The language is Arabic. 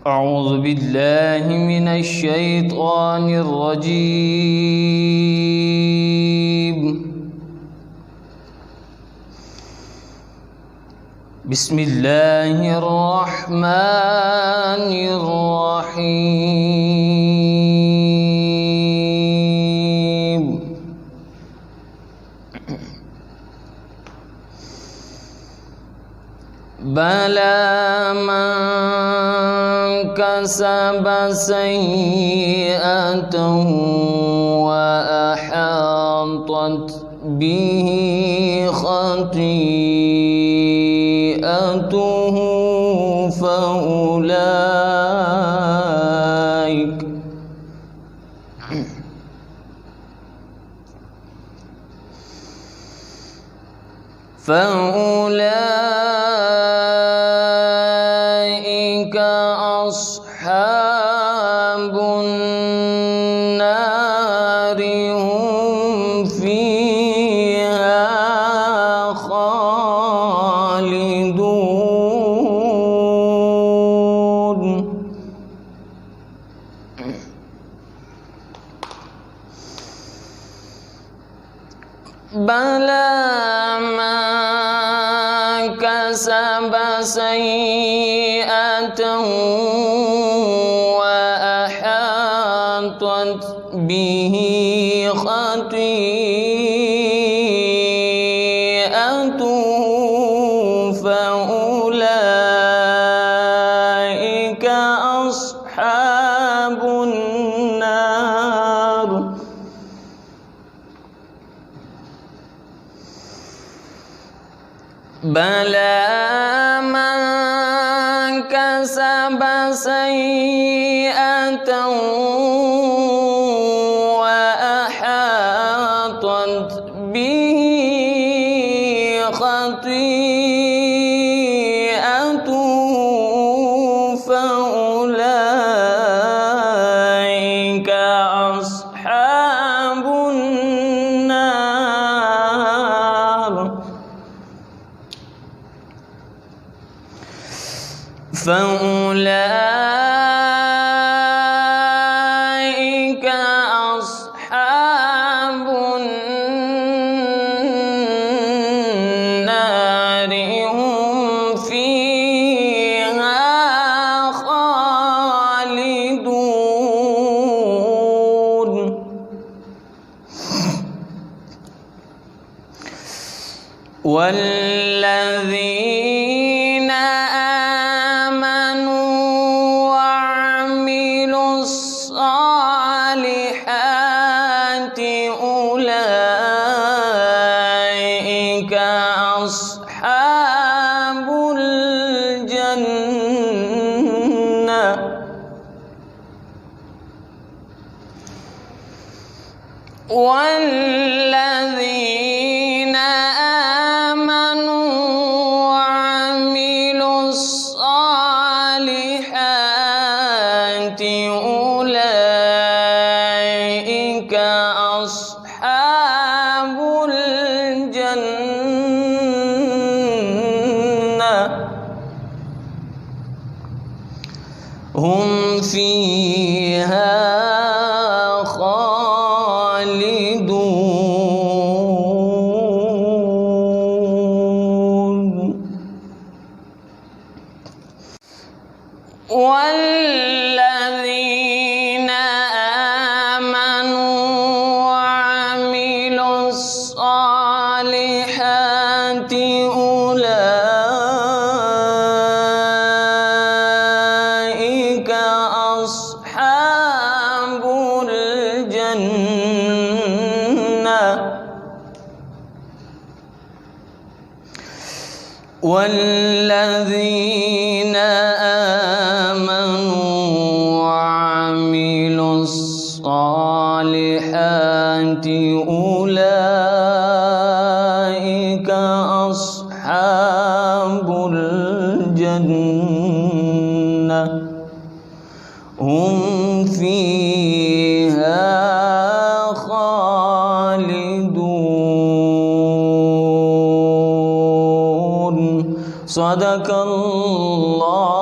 أعوذ بالله من الشيطان الرجيم. بسم الله الرحمن الرحيم. بلى من كسب سيئة وأحاطت به خطيئته فأولئك أصحاب النار هم فيها خالدون. بلى من كسب سيئة وأحاطت به خطيئته فأولئك أصحاب النار. بلى من كسب سيئة وأحاطت به خطيئته فأولئك أصحاب النار. فأولئك أصحاب النار هم فيها خالدون. والذين الصالحات أولئك أصحاب الجنة. والذين آمنوا وعملوا الصالحات أولئك أصحاب الجنة هم فيها خالدون. والذين آمنوا وعملوا الصالحات أولئك أصحاب الجنة. والذين آمنوا وعملوا الصالحات أولئك أصحاب الجنة هم فيها خالدون. صدق الله